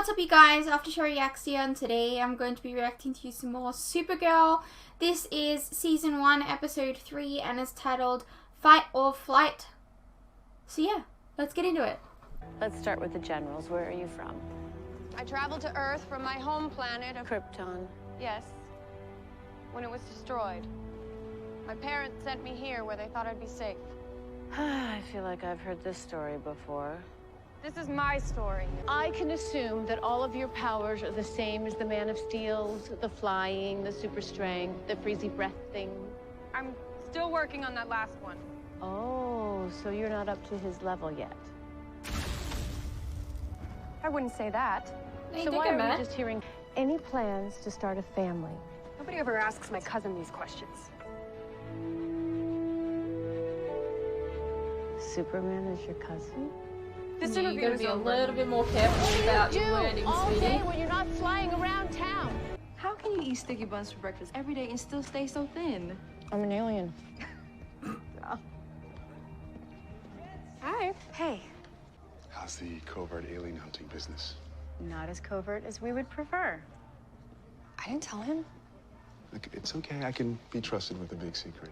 what's up you guys, Aftershow Reacts here, and today I'm going to be reacting to some more Supergirl. This is Season 1, Episode 3, and it's titled Fight or Flight. So yeah, let's get into it. Let's start with the generals. Where are you from? I traveled to Earth from my home planet of Krypton. Yes, when it was destroyed. My parents sent me here where they thought I'd be safe. I feel like I've heard this story before. This is my story. I can assume that all of your powers are the same as the Man of Steel's, the flying, the super strength, the freezy breath thing. I'm still working on that last one. Oh, so you're not up to his level yet. I wouldn't say that. So why are we just hearing any plans to start a family? Nobody ever asks my cousin these questions. Superman is your cousin? This You interview gotta is be a over. little bit more careful about your wording, all day sweetie. when you're not flying around town. How can you eat sticky buns for breakfast every day and still stay so thin? I'm an alien. Hi. Hey, How's the covert alien hunting business? not as covert as we would prefer. I didn't tell him. Look, it's okay. I can be trusted with a big secret.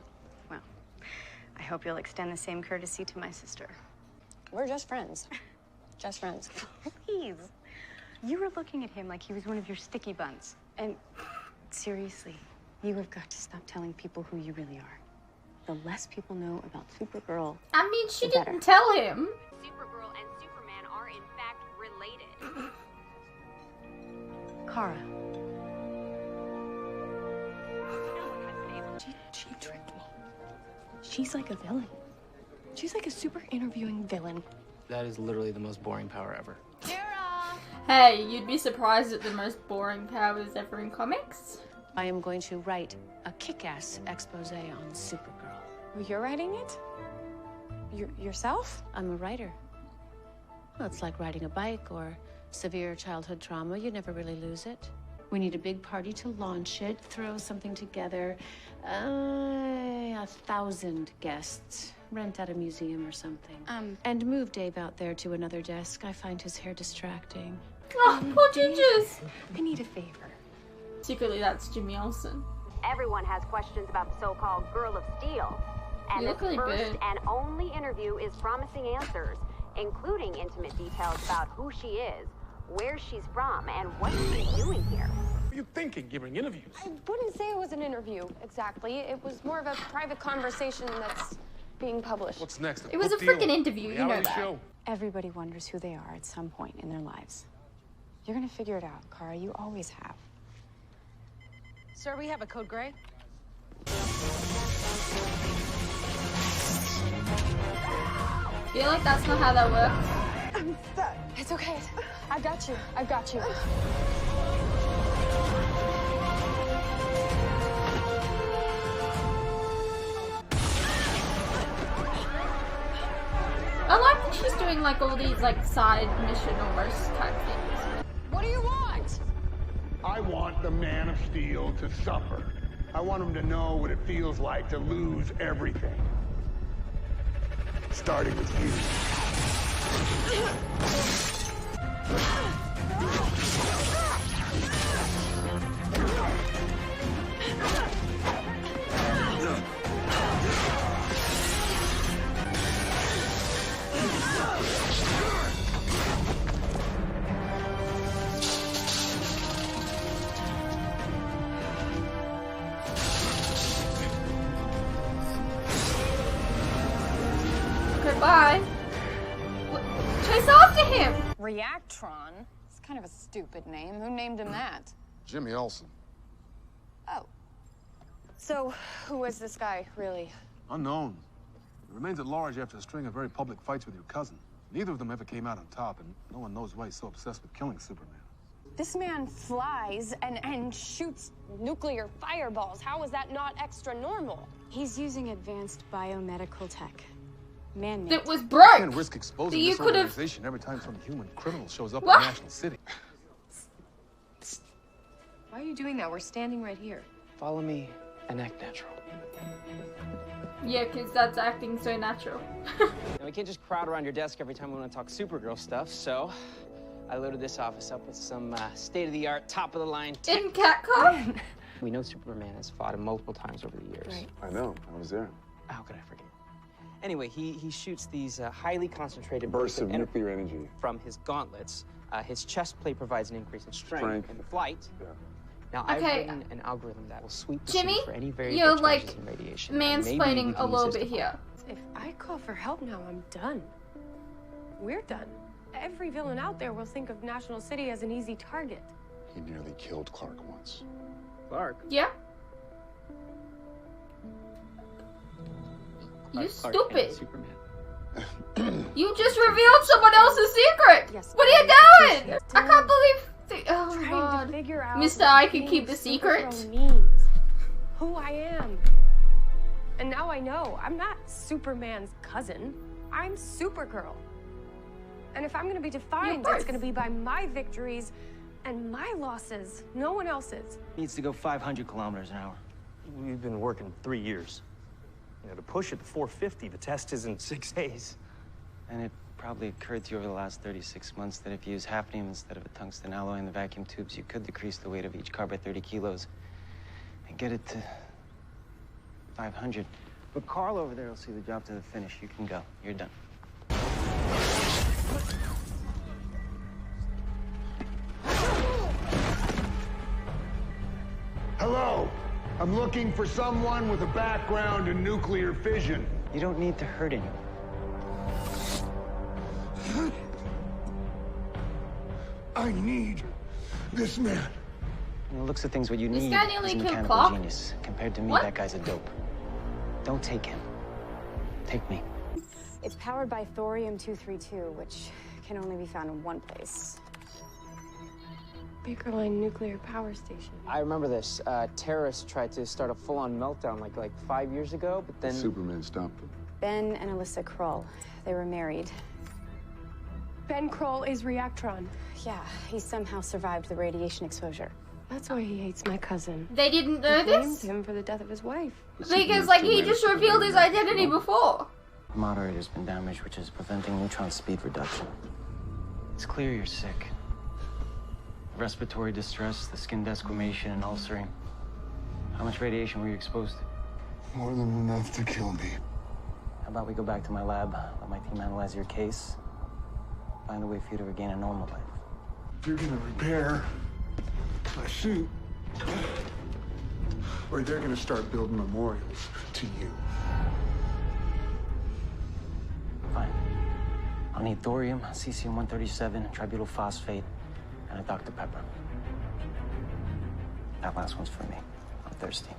Well, I hope you'll extend the same courtesy to my sister. We're just friends. Just friends. Please. You were looking at him like he was one of your sticky buns. And seriously, you have got to stop telling people who you really are. The less people know about Supergirl, I mean, she the better. didn't tell him. Supergirl and Superman are in fact related. Kara. She tricked me. She's like a villain. She's like a super interviewing villain. That is literally the most boring power ever. Hey, you'd be surprised at the most boring powers ever in comics. I am going to write a kick-ass expose on Supergirl. You're writing it? Yourself? I'm a writer. Well, it's like riding a bike or severe childhood trauma. You never really lose it. We need a big party to launch it, throw something together. 1,000 guests. Rent at a museum or something. And move Dave out there to another desk. I find his hair distracting. Oh, poor Gingers. I need a favor. Secretly, that's Jimmy Olsen. Everyone has questions about the so-called Girl of Steel. And You this look really first big. and only interview is promising answers, including intimate details about who she is, where she's from, and what she's doing here. What are you thinking, giving interviews? I wouldn't say it was an interview, exactly. It was more of a private conversation that's being published. What's next? It was a book deal? freaking interview, you know Reality that. show? Everybody wonders who they are at some point in their lives. You're gonna figure it out, Kara. You always have. Sir, we have a code gray. Feel like that's not how that works. It's okay. I got you. I got you. I like that she's doing like all these like side mission almost type things. What do you want? I want the Man of Steel to suffer. I want him to know what it feels like to lose everything. Starting with you. Goodbye. Chase after him. Reactron? It's kind of a stupid name. Who named him that? Jimmy Olsen. Oh. So, who is this guy, really? Unknown. He remains at large after a string of very public fights with your cousin. Neither of them ever came out on top, and no one knows why he's so obsessed with killing Superman. This man flies and shoots nuclear fireballs. How is that not extra normal? He's using advanced biomedical tech. Man-made. That was You broke. can't risk exposing You this could've- organization every time some human criminal shows up What? in the National City. Why are you doing that? We're standing right here. Follow me and act natural. Yeah, because that's acting so natural. Now, we can't just crowd around your desk every time we want to talk Supergirl stuff, so I loaded this office up with some state-of-the-art, top-of-the-line In Catcom? We know Superman has fought him multiple times over the years. Right. I know. I was there. How could I forget? Anyway, he shoots these highly concentrated Bursts of nuclear energy from his gauntlets. His chest plate provides an increase in strength in flight. Yeah. Now, Okay. I've written an algorithm that will sweep the Jimmy, scene for any variable you're charges like in radiation. and maybe we mansplaining can a use little this bit to- here. If I call for help now, I'm done. We're done. Every villain out there will think of National City as an easy target. He nearly killed Clark once. Clark? Yeah? You stupid. Superman. You just revealed someone else's secret. Yes, What are you I doing? I can't believe. Oh my Trying god. to figure out Mister, what I can being keep the Supergirl secret. means, who I am. And now I know I'm not Superman's cousin. I'm Supergirl. And if I'm going to be defined, You're it's both. going to be by my victories and my losses, no one else's. Needs to go 500 kilometers an hour. We've been working 3 years. You know, to push it to 450, the test is in 6 days. And it probably occurred to you over the last 36 months that if you use hafnium instead of a tungsten alloy in the vacuum tubes, you could decrease the weight of each car by 30 kilos and get it to 500. But Carl over there will see the job to the finish. You can go. You're done. Hello. I'm looking for someone with a background in nuclear fission. You don't need to hurt anyone. I need this man. From the looks of things, what you This need guy is nearly a killed mechanical Clark? genius. Compared to me, What? that guy's a dope. Don't take him. Take me. It's powered by thorium-232, which can only be found in one place. Baker Line Nuclear Power Station. I remember this. Terrorists tried to start a full-on meltdown like 5 years ago, but then... Superman stopped them. Ben and Alyssa Kroll, they were married. Ben Kroll is Reactron. Yeah, he somehow survived the radiation exposure. That's why he hates my cousin. They didn't know He blamed this? him for the death of his wife. Because, like, he just revealed his identity before. The moderator's been damaged, which is preventing neutron speed reduction. It's clear you're sick. Respiratory distress, the skin desquamation, and ulcering. How much radiation were you exposed to? More than enough to kill me. How about we go back to my lab, let my team analyze your case, find a way for you to regain a normal life. You're gonna repair my suit, or they're gonna start building memorials to you. Fine. I'll need thorium, cesium-137, tributyl phosphate, and a Dr. Pepper. That last one's for me. I'm thirsty.